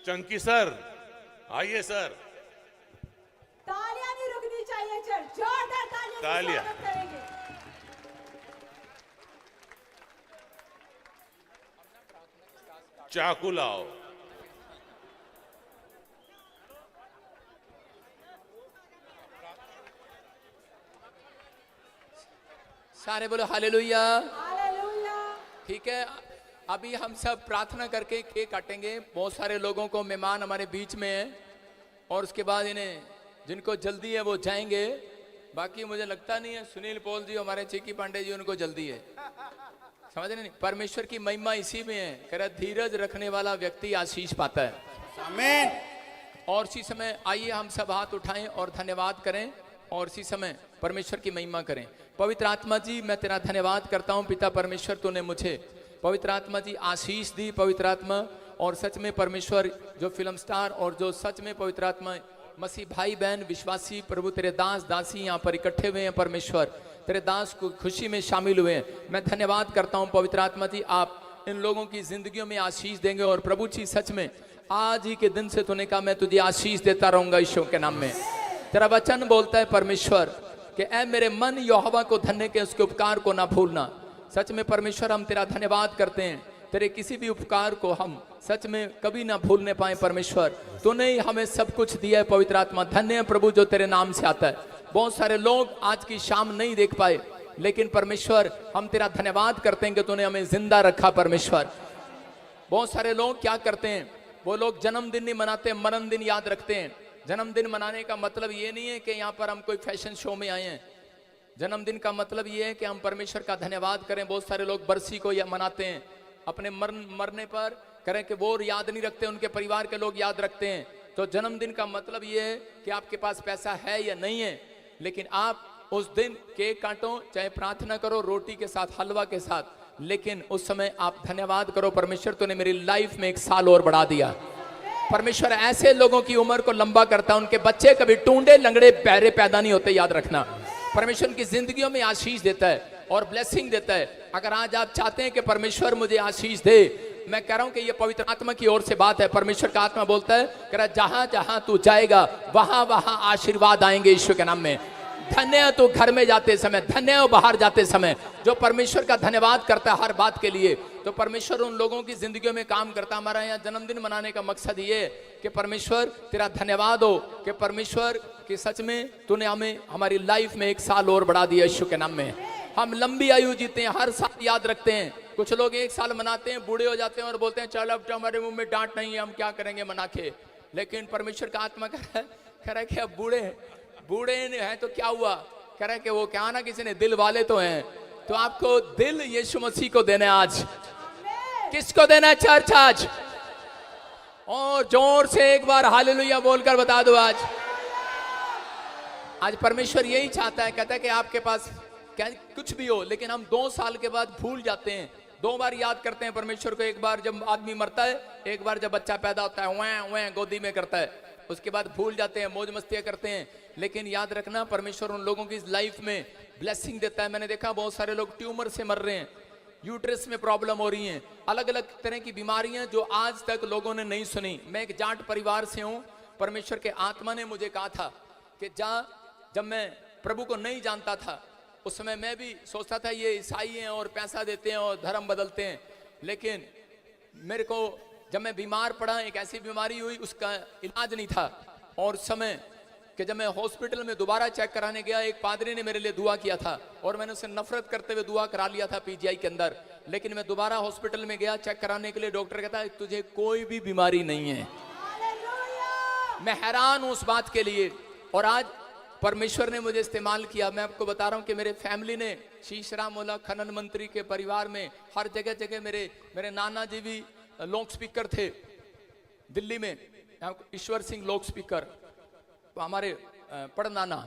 Chunky sir, आइए sir. तालियां नहीं रुकनी चाहिए, चल जोरदार तालियां से तालियां। स्वागत करेंगे। चाकू लाओ। सारे बोलो हालेलुया। हालेलुया। ठीक है, अभी हम सब प्रार्थना करके केक काटेंगे। बहुत सारे लोगों को मेहमान हमारे बीच में है और उसके बाद इन्हें जिनको जल्दी है वो जाएंगे। बाकी मुझे लगता नहीं है सुनील पॉल जी, हमारे चीकी पांडे जी, उनको जल्दी है। समझ रहे नहीं, परमेश्वर की महिमा इसी में है। कह रहा धीरज रखने वाला व्यक्ति आशीष पाता है। आमीन। और इसी समय आइए हम सब हाथ उठाएं और धन्यवाद करें और इसी समय परमेश्वर की महिमा करें। पवित्र आत्मा जी, मैं तेरा धन्यवाद करता हूं पिता परमेश्वर, तूने मुझे पवित्र आत्मा जी आशीष दी पवित्र आत्मा। और सच में परमेश्वर जो फिल्म स्टार और जो सच में पवित्र आत्मा मसीह भाई बहन विश्वासी प्रभु तेरे दास दासी यहाँ पर इकट्ठे हुए हैं परमेश्वर, तेरे दास को खुशी में शामिल हुए हैं। मैं धन्यवाद करता हूँ पवित्र आत्मा जी, आप इन लोगों की जिंदगियों में आशीष देंगे। और प्रभु जी सच में आज ही के दिन से तूने कहा मैं तुझे आशीष देता रहूंगा यीशु के नाम में। तेरा वचन बोलता है परमेश्वर कि ऐ मेरे मन यहोवा को धन्य के उसके उपकार को ना भूलना। सच में परमेश्वर हम तेरा धन्यवाद करते हैं, तेरे किसी भी उपकार को हम सच में कभी ना भूलने पाए परमेश्वर। तूने ही हमें सब कुछ दिया है पवित्र आत्मा। धन्य है प्रभु जो तेरे नाम से आता है। बहुत सारे लोग आज की शाम नहीं देख पाए, लेकिन परमेश्वर हम तेरा धन्यवाद करते हैं कि तूने हमें जिंदा रखा परमेश्वर। बहुत सारे लोग क्या करते हैं, वो लोग जन्मदिन नहीं मनाते, मरण दिन याद रखते हैं। जन्मदिन मनाने का मतलब ये नहीं है कि यहाँ पर हम कोई फैशन शो में आए हैं। जन्मदिन का मतलब ये है कि हम परमेश्वर का धन्यवाद करें। बहुत सारे लोग बरसी को मनाते हैं, अपने मरने पर करें कि वो याद नहीं रखते, उनके परिवार के लोग याद रखते हैं। तो जन्मदिन का मतलब ये है कि आपके पास पैसा है या नहीं है, लेकिन आप उस दिन केक काटो, चाहे प्रार्थना करो रोटी के साथ हलवा के साथ, लेकिन उस समय आप धन्यवाद करो परमेश्वर तूने मेरी लाइफ में एक साल और बढ़ा दिया। परमेश्वर ऐसे लोगों की उम्र को लंबा करता है, उनके बच्चे कभी टूंडे लंगड़े पैरे पैदा नहीं होते, याद रखना। परमेश्वर उनकी जिंदगियों में आशीष देता है और ब्लेसिंग देता है। अगर आज आप चाहते हैं कि परमेश्वर मुझे आशीष दे, मैं कह रहा हूं कि ये पवित्र आत्मा की ओर से बात है। परमेश्वर का आत्मा बोलता है, कह रहा जहां जहां तू जाएगा वहां वहां आशीर्वाद आएंगे यीशु के नाम में। धन्य है तू घर में जाते समय, धन्य है बाहर जाते समय। जो परमेश्वर का धन्यवाद करता है हर बात के लिए, तो परमेश्वर उन लोगों की जिंदगियों में काम करता है। हमारा यहाँ जन्मदिन मनाने का मकसद ये है कि परमेश्वर तेरा धन्यवाद हो कि परमेश्वर कि सच में तूने हमें हमारी लाइफ में एक साल और बढ़ा दिया यीशु के नाम में। हम लंबी आयु जीते हैं, हर साल याद रखते हैं। कुछ लोग एक साल मनाते हैं, बूढ़े हो जाते हैं और बोलते हैं चल अब तो हमारे मुंह में डांट नहीं है, हम क्या करेंगे मना के। लेकिन परमेश्वर का आत्मा कह रहा है कि अब बूढ़े हैं तो क्या हुआ, कह रहा है कि वो क्या ना किसी ने दिल वाले तो हैं, तो आपको दिल यीशु मसीह को देना है आज। किसको देना है चर्च आज? और जोर से एक बार हालेलुया बोलकर बता दो आज परमेश्वर यही चाहता है। कहता है कि आपके पास क्या कुछ भी हो, लेकिन हम 2 साल के बाद भूल जाते हैं। 2 बार याद करते हैं परमेश्वर को, एक बार जब आदमी मरता है, एक बार जब बच्चा पैदा होता है वह वह गोदी में करता है, उसके बाद भूल जाते हैं, मौज मस्तियां करते हैं। लेकिन याद रखना परमेश्वर उन लोगों की लाइफ में ब्लेसिंग देता है। मैंने देखा बहुत सारे लोग ट्यूमर से मर रहे हैं, यूट्रस में प्रॉब्लम हो रही हैं, अलग अलग तरह की बीमारियां जो आज तक लोगों ने नहीं सुनी। मैं एक जाट परिवार से हूं। परमेश्वर के आत्मा ने मुझे कहा था कि जब मैं प्रभु को नहीं जानता था उस समय मैं भी सोचता था ये ईसाई हैं और पैसा देते हैं और धर्म बदलते हैं। लेकिन मेरे को जब मैं बीमार पड़ा, एक ऐसी बीमारी हुई उसका इलाज नहीं था, और समय कि जब मैं हॉस्पिटल में दोबारा चेक कराने गया, एक पादरी ने मेरे लिए दुआ किया था और मैंने उसे नफरत करते हुए दुआ करा लिया था पीजीआई के अंदर। लेकिन मैं दोबारा हॉस्पिटल में गया चेक कराने के लिए, डॉक्टर कहता है तुझे कोई भी बीमारी नहीं है। मैं हैरान हूं उस बात के लिए। और आज परमेश्वर ने मुझे इस्तेमाल किया। मैं आपको बता रहा हूं कि मेरे फैमिली ने शीशराम मोला खनन मंत्री के परिवार में हर जगह जगह मेरे नाना जी भी लोक स्पीकर थे दिल्ली में, ईश्वर सिंह लोक स्पीकर हमारे पड़नाना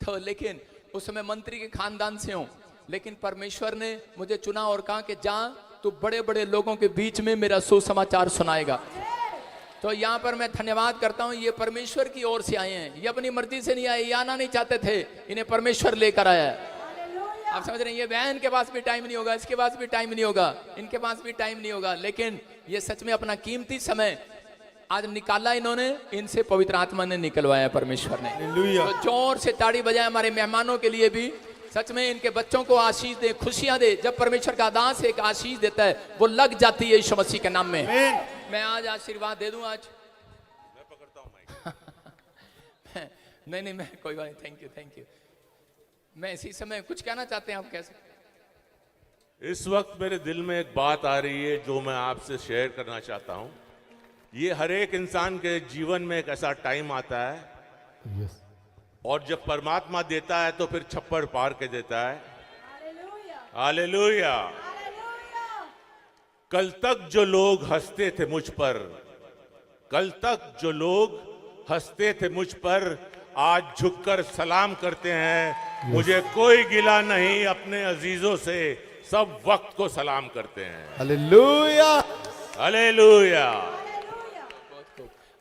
तो लेकिन उस समय मंत्री के खानदान से हूं, लेकिन परमेश्वर ने मुझे चुना और कहा कि जा तू बड़े बड़े लोगों के बीच में मेरा सुसमाचार सुनाएगा। तो यहाँ पर मैं धन्यवाद करता हूँ, ये परमेश्वर की ओर से आए हैं, ये अपनी मर्जी से नहीं आए, ये आना नहीं चाहते थे, इन्हें परमेश्वर लेकर आया है। आप समझ रहे हैं, ये बहन के पास भी टाइम नहीं होगा, इसके पास भी टाइम नहीं होगा, इनके पास भी टाइम नहीं होगा, लेकिन ये सच में अपना कीमती समय आज निकाला इन्होंने, इनसे पवित्र आत्मा ने निकलवाया परमेश्वर ने। हालेलुया। तो जोर से ताड़ी बजाए हमारे मेहमानों के लिए भी। सच में इनके बच्चों को आशीष दे, खुशियां दे। जब परमेश्वर का दास एक आशीष देता है वो लग जाती है यीशु मसीह के नाम में। मैं आज आशीर्वाद दे दूं आज। मैं पकड़ता हूँ माइक। नहीं मैं कोई बात नहीं, थैंक यू। मैं इसी समय कुछ कहना चाहते हैं, आप कह सकते। इस वक्त मेरे दिल में एक बात आ रही है जो मैं आपसे शेयर करना चाहता हूं। ये हर एक इंसान के जीवन में एक ऐसा टाइम आता है और जब परमात्मा देता है तो फिर छप्पर पार के देता है। हालेलुया। कल तक जो लोग हंसते थे मुझ पर, कल तक जो लोग हंसते थे मुझ पर, आज झुककर सलाम करते हैं। मुझे कोई गिला नहीं, अपने अजीजों से सब वक्त को सलाम करते हैं। हालेलुया। हालेलुया।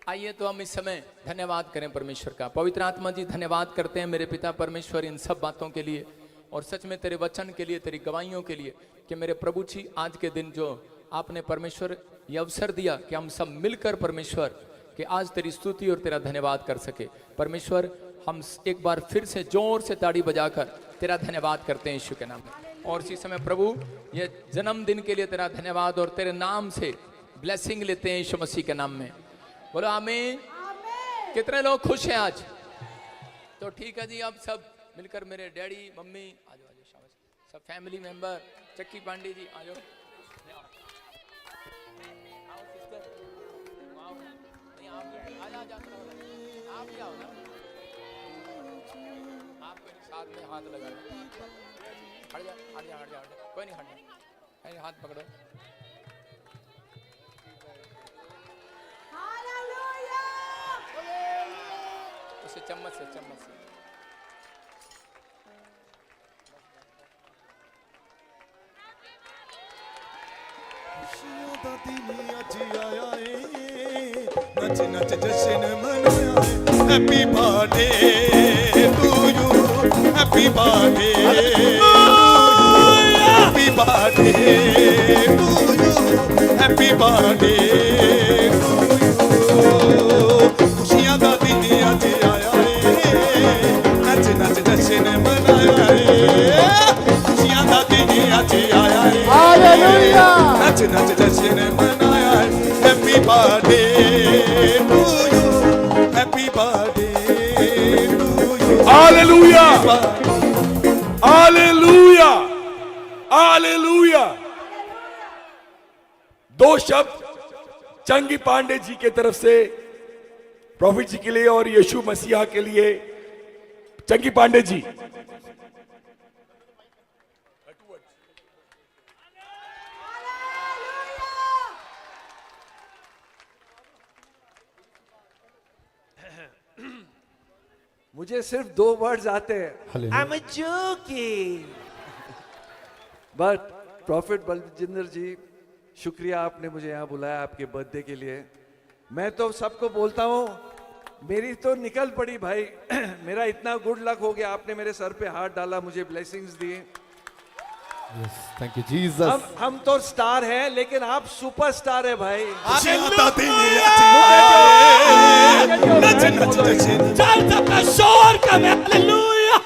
आइए तो हम इस समय धन्यवाद करें परमेश्वर का। पवित्र आत्मा जी धन्यवाद करते हैं मेरे पिता परमेश्वर इन सब बातों के लिए, और सच में तेरे वचन के लिए, तेरी गवाहियों के लिए कि मेरे प्रभु जी आज के दिन जो आपने परमेश्वर ये अवसर दिया कि हम सब मिलकर परमेश्वर कि आज तेरी स्तुति और तेरा धन्यवाद कर सके। परमेश्वर हम एक बार फिर से जोर से ताड़ी बजाकर तेरा धन्यवाद करते हैं यीशु के नाम में। और इसी समय प्रभु ये जन्मदिन के लिए तेरा धन्यवाद और तेरे नाम से ब्लेसिंग लेते हैं यीशु मसीह के नाम में। बोलो आमीन। कितने लोग खुश हैं आज? तो ठीक है जी, अब सब मिलकर मेरे डैडी मम्मी आ जाओ शाबाश, सब फैमिली मेंबर, चक्की पांडे जी आ जाओ। आप क्या हो ना, आप मेरे साथ में हाथ लगा लो। हट जा, कोई नहीं, हट जा, हाथ पकड़ो। उसे चम्मच से खुशियों दा दिन अज आया है, नच नच जश्न मनाया है। Happy birthday to you, happy birthday, happy birthday to you, happy birthday to you. खुशियां दा दिन अज आया है, नच नच जश्न मनाया है। खुशियां दा दिन अज आया है, हालेलुया। नच नच जश्न मनाया है। Happy birthday to you, happy birthday to you. Hallelujah, hallelujah, hallelujah. दो शब्द चंगी पांडे जी के तरफ से प्रॉफिट जी के लिए और यीशु मसीहा के लिए। चंगी पांडे जी। मुझे सिर्फ 2 वर्ड्स आते हैं, I am joking. But profit Baljinder ji, शुक्रिया आपने मुझे यहाँ बुलाया आपके बर्थडे के लिए। मैं तो सबको बोलता हूँ, मेरी तो निकल पड़ी भाई। मेरा इतना गुड लक हो गया, आपने मेरे सर पे हाथ डाला, मुझे blessings the. Thank you Jesus. हम तो स्टार हैं, लेकिन आप सुपरस्टार है भाई। खुशियां दा दिन अज आया है, नच नच जश्न। चल सबका शोर कर, hallelujah.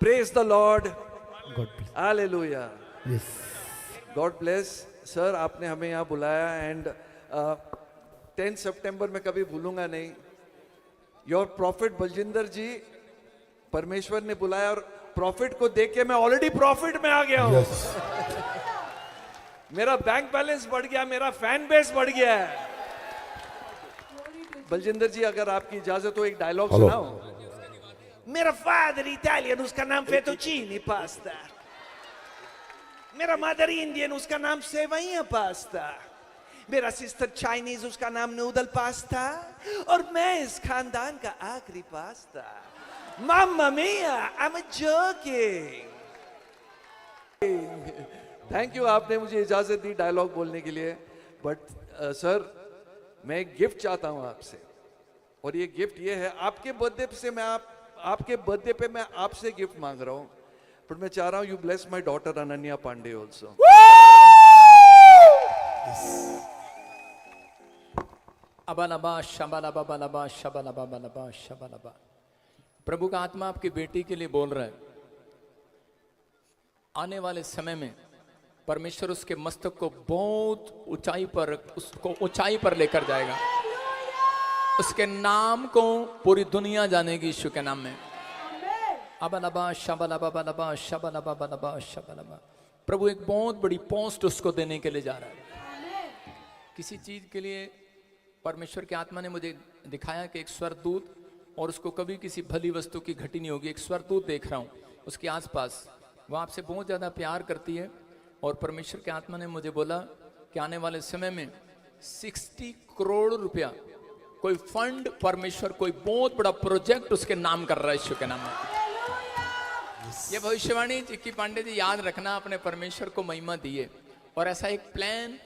Praise the Lord, God bless. Hallelujah. Yes, God bless. Sir आपने हमें यहाँ बुलाया एंड 10 सितंबर में कभी भूलूंगा नहीं। योर प्रॉफिट बलजिंदर जी, परमेश्वर ने बुलाया और प्रॉफिट को देख के मैं ऑलरेडी प्रॉफिट में आ गया हूँ। मेरा बैंक बैलेंस बढ़ गया, मेरा फैन बेस बढ़ गया है। बलजिंदर जी अगर आपकी इजाजत हो एक डायलॉग सुनाओ। मेरा फादर इटालियन, उसका नाम फेटोचीनी पास्ता। मेरा मदर इंडियन, उसका नाम सेवइयां पास्ता। मेरा सिस्टर चाइनीज, उसका नाम नूडल पास्ता। और मैं इस खानदान का आखिरी पास्ता। मामा मिया, I am joking. Thank you, आपने मुझे इजाजत दी डायलॉग बोलने के लिए। बट सर मैं एक गिफ्ट चाहता हूं आपसे, और ये गिफ्ट ये है, आपके बर्थडे से मैं आपके बर्थडे पे मैं आपसे गिफ्ट मांग रहा हूं, पर मैं चाह रहा हूं you bless my daughter Ananya Pandey also. अबालबा शबालबा बलबा शबालबा बलबा शबालबा। प्रभु का आत्मा आपकी बेटी के लिए बोल रहा है, आने वाले समय में परमेश्वर उसके मस्तक को बहुत उसको ऊंचाई पर लेकर जाएगा। उसके नाम को पूरी दुनिया जानेगी यीशु के नाम में। अबालबा शबालबा बलबा शबालबा बलबा शबालबा। प्रभु एक बहुत बड़ी पोस्ट उसको देने के लिए जा रहा है। किसी चीज के लिए परमेश्वर की आत्मा ने मुझे दिखाया कि एक स्वर्गदूत, और उसको कभी किसी भली वस्तु की घटी नहीं होगी, एक स्वर्गदूत देख रहा हूँ उसके आसपास, वो आपसे बहुत ज़्यादा प्यार करती है। और परमेश्वर की आत्मा ने मुझे बोला कि आने वाले समय में 60 करोड़ रुपया कोई फंड परमेश्वर कोई बहुत बड़ा प्रोजेक्ट उसके नाम कर रहा है यीशु के नाम में। ये भविष्यवाणी चिक्की पांडे जी याद रखना, अपने परमेश्वर को महिमा दिए। और ऐसा एक प्लान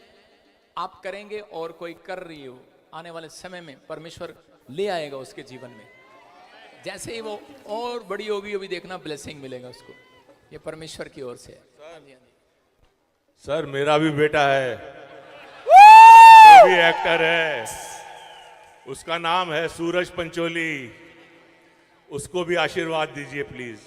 आप करेंगे और कोई कर रही हो, आने वाले समय में परमेश्वर ले आएगा उसके जीवन में। जैसे ही वो और बड़ी होगी, वो भी देखना ब्लेसिंग मिलेगा उसको। ये परमेश्वर की ओर से है। सर मेरा भी बेटा है, वो भी एक्टर है, उसका नाम है सूरज पंचोली। उसको भी आशीर्वाद दीजिए प्लीज।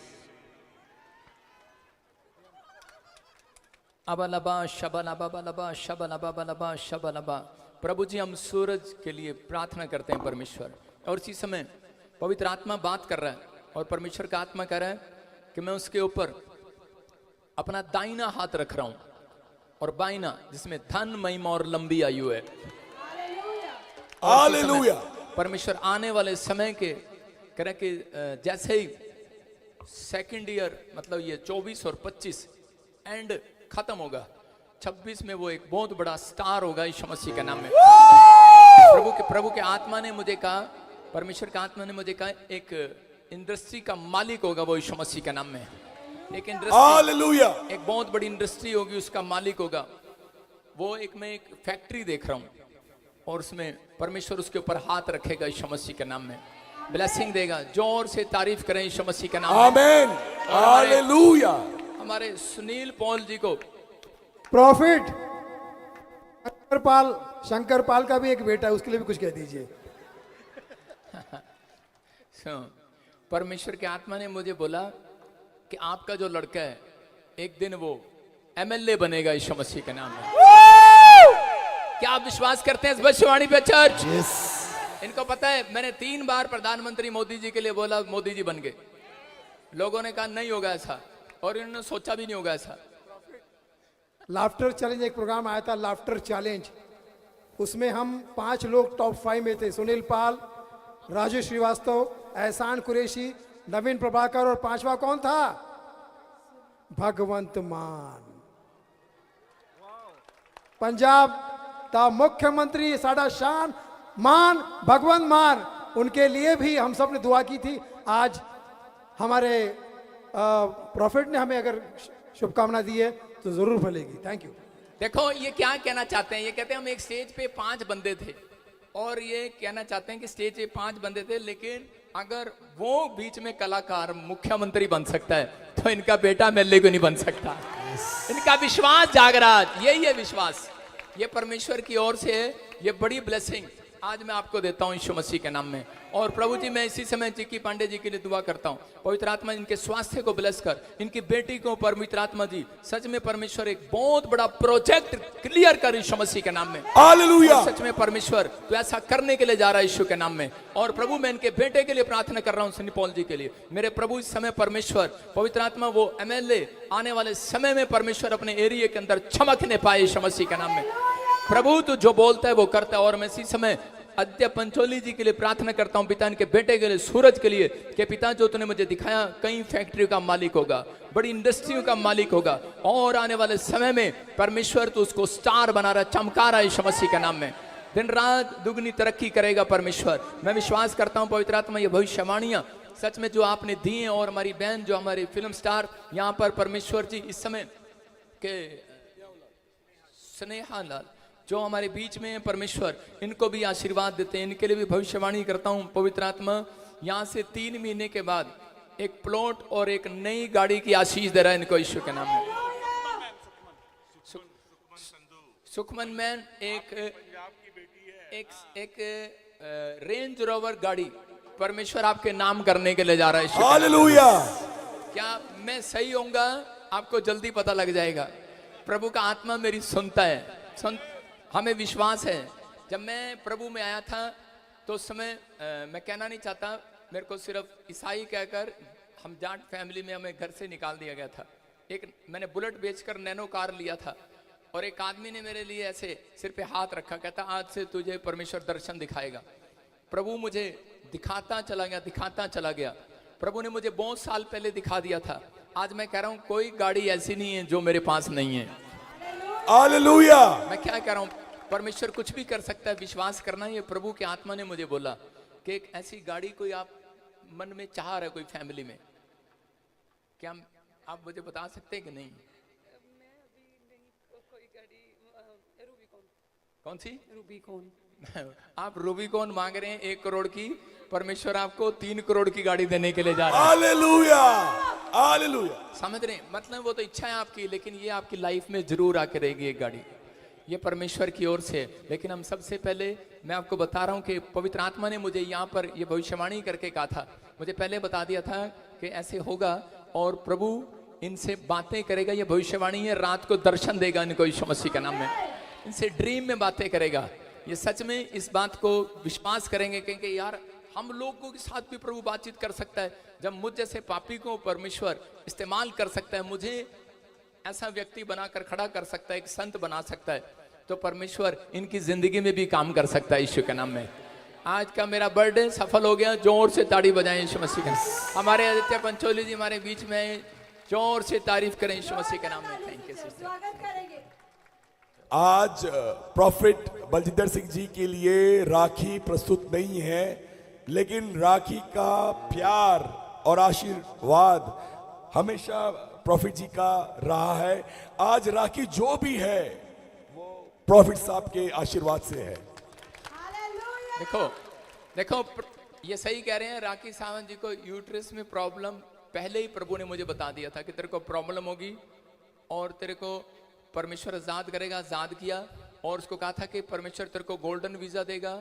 अबलबा शबलबा बलबा शबलबा बलबा शबलबा। प्रभु जी, हम सूरज के लिए प्रार्थना करते हैं परमेश्वर। और इसी समय पवित्र आत्मा बात कर रहा है, और परमेश्वर का आत्मा कह रहा है कि मैं उसके ऊपर अपना दाहिना हाथ रख रहा हूं, और बाइना जिसमें धन, महिमा और लंबी आयु है। हालेलुया। परमेश्वर आने वाले समय के कह रहे कि जैसे ही सेकंड ईयर, मतलब ये 24 और 25 एंड खत्म होगा, 26 में वो एक बहुत बड़ा स्टार होगा यीशु मसीह के नाम में। प्रभु के आत्मा ने मुझे कहा, परमेश्वर का आत्मा ने मुझे कहा, एक इंडस्ट्री का मालिक होगा वो यीशु मसीह के नाम में। एक इंडस्ट्री, एक बहुत बड़ी इंडस्ट्री होगी, उसका मालिक होगा वो। मैं एक फैक्ट्री देख रहा हूं, और उसमें परमेश्वर उसके ऊपर हाथ रखेगा यीशु मसीह के नाम में, ब्लेसिंग देगा। जोर से तारीफ करें यीशु मसीह के नाम में। आमीन, हालेलुया। हमारे सुनील पॉल जी को, प्रॉफिट शंकर पाल का भी एक बेटा है, उसके लिए भी कुछ कह दीजिए। परमेश्वर के आत्मा ने मुझे बोला कि आपका जो लड़का है, एक दिन वो एमएलए बनेगा यीशु मसीह के नाम में। क्या आप विश्वास करते हैं इस भविष्यवाणी पे चर्च? इनको पता है, मैंने 3 बार प्रधानमंत्री मोदी जी के लिए बोला, मोदी जी बन गए। लोगों ने कहा नहीं होगा ऐसा, और इन्होंने सोचा भी नहीं होगा ऐसा। लाफ्टर चैलेंज एक प्रोग्राम आया था, लाफ्टर चैलेंज, उसमें हम 5 लोग टॉप 5 में थे। सुनील पाल, राजू श्रीवास्तव, एहसान कुरैशी, नवीन प्रभाकर, और 5वां कौन था? भगवंत मान। पंजाब का मुख्यमंत्री, साडा शान मान, भगवंत मान, उनके लिए भी हम सब ने दुआ की थी। आज हमारे प्रॉफिट ने हमें अगर शुभकामना दी है तो जरूर फलेगी। Thank you. देखो ये क्या कहना चाहते हैं, ये कहते हैं हम एक स्टेज पे 5 बंदे थे, और ये कहना चाहते हैं कि स्टेज पे 5 बंदे थे, लेकिन अगर वो बीच में कलाकार मुख्यमंत्री बन सकता है, तो इनका बेटा एमएलए को नहीं बन सकता। इनका विश्वास जाग रहा है, यही है विश्वास, ये परमेश्वर की ओर से है। ये बड़ी ब्लेसिंग आज मैं आपको देता हूं यीशु मसीह के नाम में। और प्रभु जी, मैं इसी समय चिक्की पांडे जी के लिए दुआ करता हूं, पवित्र आत्मा इनके स्वास्थ्य को ब्लेस कर, इनकी बेटी को पवित्र आत्मा जी सच में परमेश्वर एक बहुत बड़ा प्रोजेक्ट क्लियर कर यीशु मसीह के नाम में। हालेलुया। सच में परमेश्वर तो ऐसा करने के लिए जा रहा है यीशु के नाम में। और प्रभु, मैं इनके बेटे के लिए प्रार्थना कर रहा हूं, सनी पॉल जी के लिए। मेरे प्रभु, इस समय परमेश्वर पवित्र आत्मा वो एमएलए आने वाले समय में परमेश्वर अपने एरिया के अंदर चमकने पाए यीशु मसीह के नाम में। प्रभु तू जो बोलता है वो करता है। और मैं इसी समय अद्य पंचोली जी के लिए प्रार्थना करता हूं, पिता इनके बेटे के लिए, सूरज के लिए, कि पिता जो तूने मुझे दिखाया, कई फैक्ट्रियों का मालिक होगा, बड़ी इंडस्ट्रियों का मालिक होगा, और आने वाले समय में परमेश्वर तू उसको स्टार बना रहा, चमका रहा है यीशु मसीह के नाम में। दिन रात दुगनी तरक्की करेगा परमेश्वर। मैं विश्वास करता हूं पवित्र आत्मा, ये भविष्यवाणियां सच में जो आपने दी हैं, और हमारी बहन जो हमारी फिल्म स्टार यहाँ पर परमेश्वर जी इस समय के स्नेहा लाल जो हमारे बीच में है, परमेश्वर इनको भी आशीर्वाद देते हैं। इनके लिए भी भविष्यवाणी करता हूं पवित्र आत्मा, यहाँ से 3 महीने के बाद एक प्लॉट और एक नई गाड़ी की आशीष दे रहा है इनको यीशु के नाम में। सुखमन मैन एक रेंज रोवर गाड़ी परमेश्वर आपके नाम करने के लिए जा रहा है। हालेलुया। क्या मैं सही होऊंगा? आपको जल्दी पता लग जाएगा। प्रभु का आत्मा मेरी सुनता है, हमें विश्वास है। जब मैं प्रभु में आया था तो उस समय मैं कहना नहीं चाहता, मेरे को सिर्फ ईसाई कहकर हम जाट फैमिली में हमें घर से निकाल दिया गया था। मैंने बुलेट बेचकर नैनो कार लिया था और एक आदमी ने मेरे लिए ऐसे सिर पे हाथ रखा, कहता आज से तुझे परमेश्वर दर्शन दिखाएगा। प्रभु मुझे दिखाता चला गया। प्रभु ने मुझे बहुत साल पहले दिखा दिया था। आज मैं कह रहा हूं कोई गाड़ी ऐसी नहीं है जो मेरे पास नहीं है। हालेलुया। मैं क्या कह रहा हूं, परमेश्वर कुछ भी कर सकता है, विश्वास करना। ये प्रभु के आत्मा ने मुझे बोला कि एक ऐसी गाड़ी कोई आप मन में चाह रहे कोई फैमिली में, क्या आप मुझे बता सकते हैं कि नहीं? कौन सी? रूबीकॉन। आप रूबीकॉन मांग रहे हैं 1 करोड़ की, परमेश्वर आपको 3 करोड़ की गाड़ी देने के लिए जा रहा है। Hallelujah, hallelujah. समझ रहे हैं? मतलब वो तो इच्छा है आपकी, लेकिन ये आपकी लाइफ में जरूर आके रहेगी एक गाड़ी। ये परमेश्वर की ओर से। लेकिन हम सबसे पहले मैं आपको बता रहा हूँ कि पवित्र आत्मा ने मुझे यहाँ पर ये भविष्यवाणी करके कहा था, मुझे पहले बता दिया था कि ऐसे होगा और प्रभु इनसे बातें करेगा। ये भविष्यवाणी है, रात को दर्शन देगा इनको यीशु मसीह के नाम में, इनसे ड्रीम में बातें करेगा। ये सच में इस बात को विश्वास करेंगे क्योंकि यार हम लोगों के साथ भी प्रभु बातचीत कर सकता है। जब मुझ जैसे पापी को परमेश्वर इस्तेमाल कर सकता है, मुझे ऐसा व्यक्ति बनाकर खड़ा कर सकता है, एक संत बना सकता है, तो परमेश्वर इनकी जिंदगी में भी काम कर सकता है यीशु के नाम में। आज का मेरा बर्थडे सफल हो गया, जोर से ताड़ी बजाएं यीशु मसीह के। हमारे आदित्य पंचोली जी हमारे बीच में, जोर से तारीफ करें यीशु मसीह के नाम में। Thank you sister. स्वागत करेंगे। आज प्रॉफिट बलजिंदर सिंह जी के लिए राखी प्रस्तुत नहीं है, लेकिन राखी का प्यार और आशीर्वाद हमेशा प्रॉफिट जी का रहा है। आज राखी जो भी है वो प्रॉफिट साहब के आशीर्वाद से है। देखो देखो, ये सही कह रहे हैं। राखी सावंत जी को यूट्रस में प्रॉब्लम पहले ही प्रभु ने मुझे बता दिया था कि तेरे को प्रॉब्लम होगी और तेरे को परमेश्वर आजाद करेगा। आजाद किया और उसको कहा था कि परमेश्वर तेरे को गोल्डन वीजा देगा।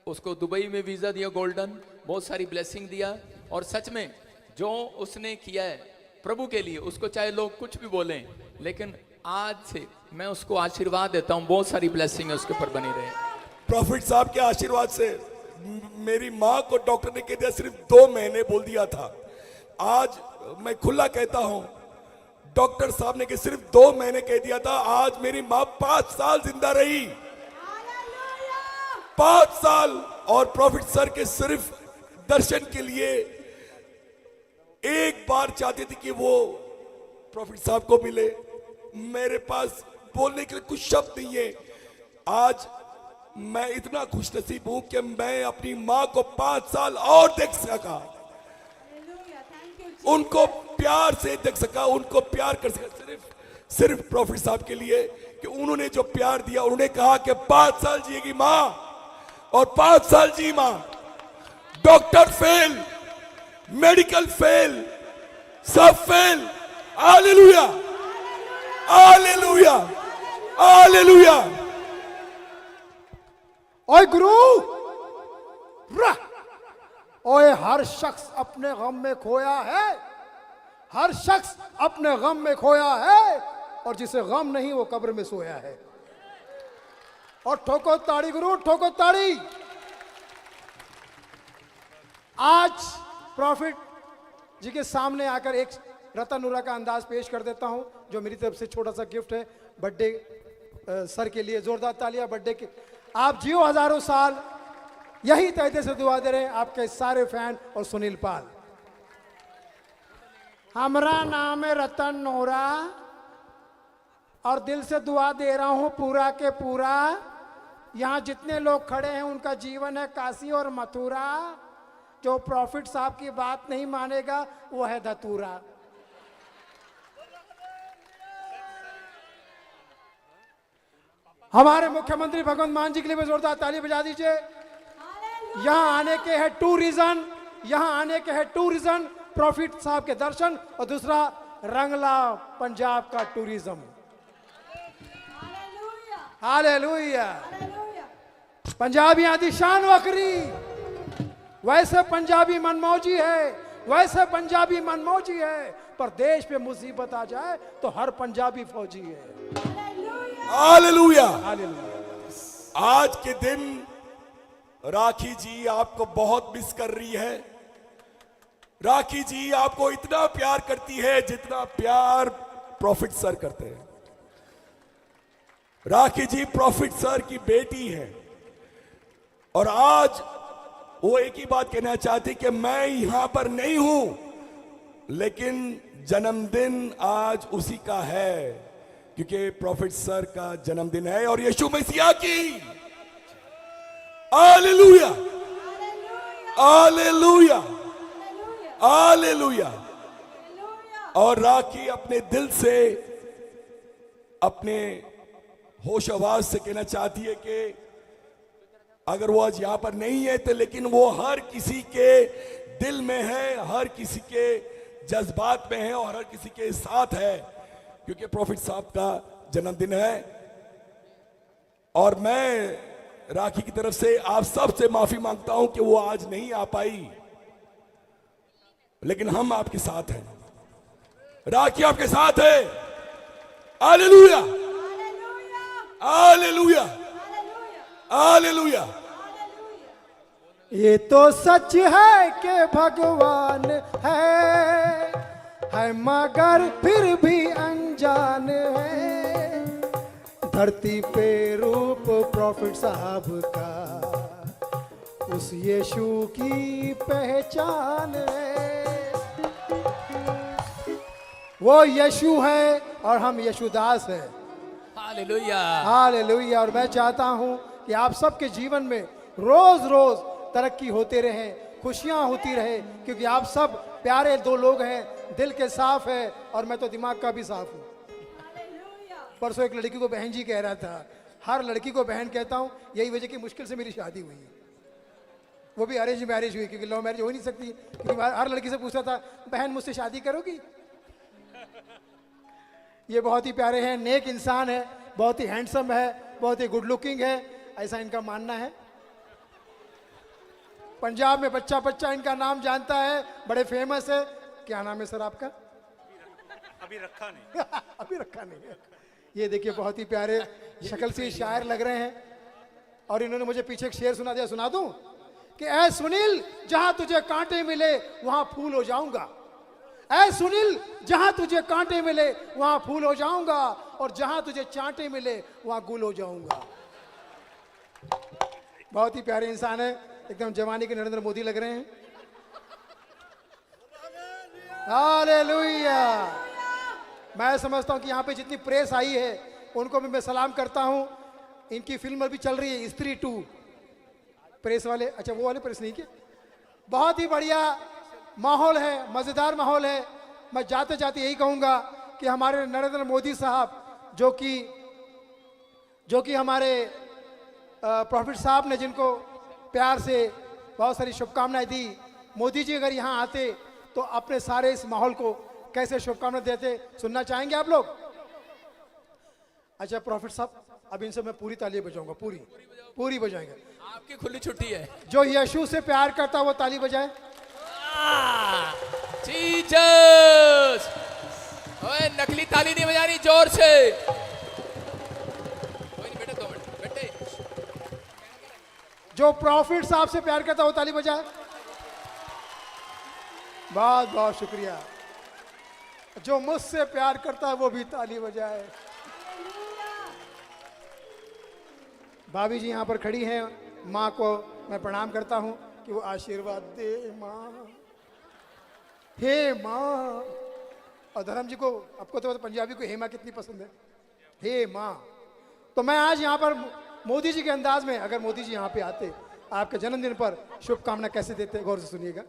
उसको दुबई में वीजा दिया गोल्डन, बहुत सारी ब्लेसिंग दिया। और सच में जो उसने किया है प्रभु के लिए, उसको चाहे लोग कुछ भी बोलें, लेकिन आज से मैं उसको आशीर्वाद देता हूँ, बहुत सारी ब्लेसिंग है उसके ऊपर बनी रहे। प्रॉफिट साहब के आशीर्वाद से मेरी माँ को डॉक्टर ने कह दिया सिर्फ 2 महीने बोल दिया था। आज मैं खुला कहता हूं, डॉक्टर साहब ने सिर्फ 2 महीने कह दिया था, आज मेरी माँ 5 साल जिंदा रही। 5 साल। और प्रॉफिट सर के सिर्फ दर्शन के लिए एक बार चाहते थे कि वो प्रॉफिट साहब को मिले। मेरे पास बोलने के लिए कुछ शब्द नहीं है। आज मैं इतना खुशनसीब हूं कि मैं अपनी माँ को 5 साल और देख सका, उनको प्यार से देख सका, उनको प्यार कर सका, सिर्फ प्रॉफिट साहब के लिए कि उन्होंने जो प्यार दिया। उन्होंने कहा कि 5 साल जिएगी माँ, और 5 साल जी माँ। डॉक्टर फेल, मेडिकल फेल, सब फेल। Hallelujah, hallelujah, hallelujah. ओए गुरु, ओए हर शख्स अपने गम में खोया है, हर शख्स अपने गम में खोया है, और जिसे गम नहीं वो कब्र में सोया है। और ठोको ताड़ी गुरु, ठोको ताड़ी। आज प्रॉफिट जी के सामने आकर एक रतनुरा का अंदाज पेश कर देता हूं, जो मेरी तरफ से छोटा सा गिफ्ट है बर्थडे सर के लिए। जोरदार तालियां बर्थडे के। आप जियो हजारों साल, यही तहते से दुआ दे रहे हैं आपके सारे फैन और सुनील पाल। हमारा नाम है रतन नोरा और दिल से दुआ दे रहा हूं पूरा के पूरा। यहाँ जितने लोग खड़े हैं उनका जीवन है काशी और मथुरा। जो प्रॉफिट साहब की बात नहीं मानेगा वो है धतूरा। हमारे मुख्यमंत्री भगवंत मान जी के लिए भी जोरदार ताली बजा दीजिए। यहाँ आने के है 2 रीजन, यहाँ आने के है 2 रीजन, प्रॉफिट साहब के दर्शन और दूसरा रंगला पंजाब का टूरिज्म। हालेलुया। हालेलुया। पंजाबियां दी शान वकरी, वैसे पंजाबी मनमौजी है, वैसे पंजाबी मनमौजी है, पर देश पे मुसीबत आ जाए तो हर पंजाबी फौजी है। हालेलुया। हालेलुया। आज के दिन राखी जी आपको बहुत मिस कर रही है। राखी जी आपको इतना प्यार करती है जितना प्यार प्रॉफिट सर करते हैं। राखी जी प्रॉफिट सर की बेटी है और आज वो एक ही बात कहना चाहती कि मैं यहां पर नहीं हूं, लेकिन जन्मदिन आज उसी का है, क्योंकि प्रॉफिट सर का जन्मदिन है और यीशु मसीह की। Hallelujah, hallelujah, hallelujah. और राखी अपने दिल से, अपने होश आवाज से कहना चाहती है कि अगर वो आज यहां पर नहीं है तो लेकिन वो हर किसी के दिल में है, हर किसी के जज्बात में है और हर किसी के साथ है, क्योंकि प्रॉफिट साहब का जन्मदिन है। और मैं राखी की तरफ से आप सब से माफी मांगता हूं कि वो आज नहीं आ पाई, लेकिन हम आपके साथ हैं। राखी आपके साथ है। Hallelujah, hallelujah, hallelujah. ये तो सच है कि भगवान है मगर फिर भी अनजान है। धरती पे रूप प्रॉफिट साहब का, उस यीशु की पहचान है। वो यीशु है और हम यीशुदास हैं। हालेलुया। हालेलुया। और मैं चाहता हूं कि आप सबके जीवन में रोज रोज तरक्की होते रहे, खुशियां होती रहे, क्योंकि आप सब प्यारे दो लोग हैं, दिल के साफ है और मैं तो दिमाग का भी साफ हूं। परसों एक लड़की को बहन जी कह रहा था, हर लड़की को बहन कहता हूं, यही वजह की मुश्किल से मेरी शादी हुई है। वो भी अरेंज मैरिज हुई, क्योंकि लव मैरिज हो ही नहीं सकती। क्योंकि हर लड़की से पूछता था, बहन मुझसे शादी करोगी? ये बहुत ही प्यारे हैं, नेक इंसान है, बहुत ही हैंडसम है, बहुत ही गुड लुकिंग है, ऐसा इनका मानना है। पंजाब में बच्चा बच्चा इनका नाम जानता है, बड़े फेमस है। क्या नाम है सर आपका? अभी रखा नहीं। अभी रखा नहीं है। ये देखिए बहुत ही प्यारे, शक्ल से शायर लग रहे हैं। और इन्होंने मुझे पीछे एक शेर सुना दिया, सुना दूं? कि ऐ सुनील जहां तुझे कांटे मिले वहां फूल हो जाऊंगा। ऐ सुनील जहां तुझे कांटे मिले वहां फूल हो जाऊंगा, और जहां तुझे चांटे मिले वहां गुल हो जाऊंगा। बहुत ही प्यारे इंसान है, एकदम जवानी के नरेंद्र मोदी लग रहे हैं। हालेलुया। मैं समझता हूं कि यहाँ पे जितनी प्रेस आई है उनको भी मैं सलाम करता हूं। इनकी फिल्म अभी चल रही है स्त्री 2। प्रेस वाले, अच्छा वो वाले प्रेस नहीं के, बहुत ही बढ़िया माहौल है, मजेदार माहौल है। मैं जाते जाते यही कहूंगा कि हमारे नरेंद्र मोदी साहब जो कि हमारे प्रॉफिट साहब ने जिनको प्यार से बहुत सारी शुभकामनाएं दी, मोदी जी अगर यहाँ आते तो अपने सारे इस माहौल को कैसे शुभकामनाएं देते, सुनना चाहेंगे आप लोग? अच्छा प्रॉफिट साहब, अब इनसे मैं पूरी ताली बजाऊंगा, पूरी बजाएंगे। आपकी खुली छुट्टी है। जो यीशु से प्यार करता वो ताली बजाए। जीसस। ओए नकली ताली नहीं बजानी, जोर से। कोई नहीं बेटे, 2 मिनट बेटे। जो प्रॉफिट साहब से प्यार करता वो ताली बजाए। बहुत बहुत शुक्रिया। जो मुझसे प्यार करता है वो भी ताली बजाए। भाभी जी यहाँ पर खड़ी हैं, माँ को मैं प्रणाम करता हूँ कि वो आशीर्वाद दे माँ, हे माँ। और धर्म जी को, आपको तो पंजाबी को हे माँ कितनी पसंद है, हे माँ। तो मैं आज यहाँ पर मोदी जी के अंदाज में, अगर मोदी जी यहाँ पे आते आपके जन्मदिन पर शुभकामना कैसे देते, गौर से सुनिएगा।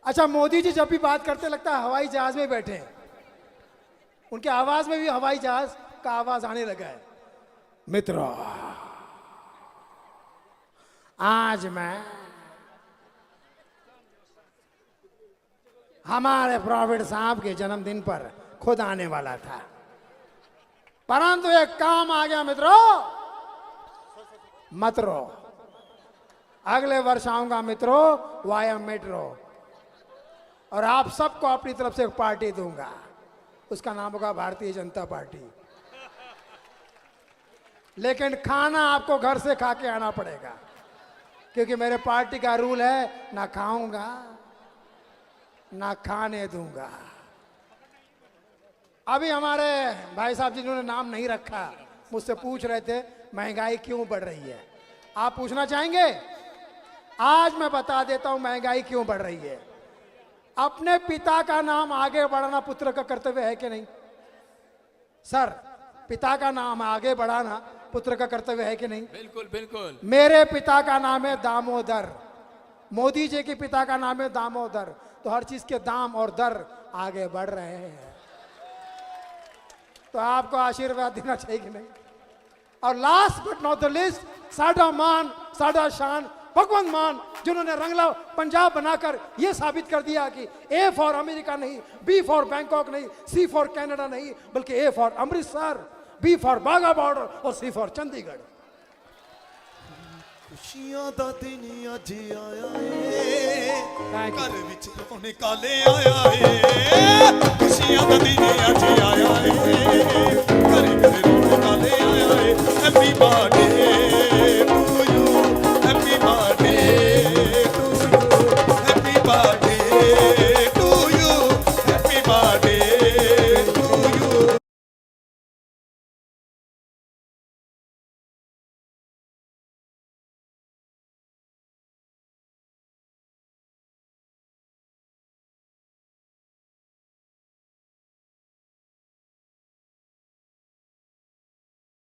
अच्छा, मोदी जी जब भी बात करते लगता है हवाई जहाज में बैठे हैं, उनके आवाज में भी हवाई जहाज का आवाज आने लगा है। मित्रों, आज मैं हमारे प्रॉफिट साहब के जन्मदिन पर खुद आने वाला था, परंतु एक काम आ गया मित्रों, मत रो। अगले वर्ष आऊंगा मित्रों वाया मेट्रो, और आप सबको अपनी तरफ से एक पार्टी दूंगा, उसका नाम होगा भारतीय जनता पार्टी। लेकिन खाना आपको घर से खा के आना पड़ेगा, क्योंकि मेरे पार्टी का रूल है ना खाऊंगा ना खाने दूंगा। अभी हमारे भाई साहब जी जिन्होंने नाम नहीं रखा मुझसे पूछ रहे थे महंगाई क्यों बढ़ रही है। आप पूछना चाहेंगे? आज मैं बता देता हूं महंगाई क्यों बढ़ रही है। अपने पिता का नाम आगे बढ़ाना पुत्र का कर्तव्य है कि नहीं? सर, पिता का नाम आगे बढ़ाना पुत्र का कर्तव्य है कि नहीं? बिल्कुल बिल्कुल। मेरे पिता का नाम है दामोदर, मोदी जी के पिता का नाम है दामोदर, तो हर चीज के दाम और दर आगे बढ़ रहे हैं। तो आपको आशीर्वाद देना चाहिए कि नहीं? और last but not the list, साडा मान साडा शान भगवंत मान, जिन्होंने रंगला पंजाब बनाकर यह साबित कर दिया कि ए फॉर अमेरिका नहीं, बी फॉर बैंकॉक नहीं, सी फॉर कनाडा नहीं, बल्कि A for Amritsar, B for Bagha border और सी फॉर चंडीगढ़। खुशियां दा दिन अज आया ए, घर विच रोने काले आया ए। खुशियां दा दिन अज आया ए, घर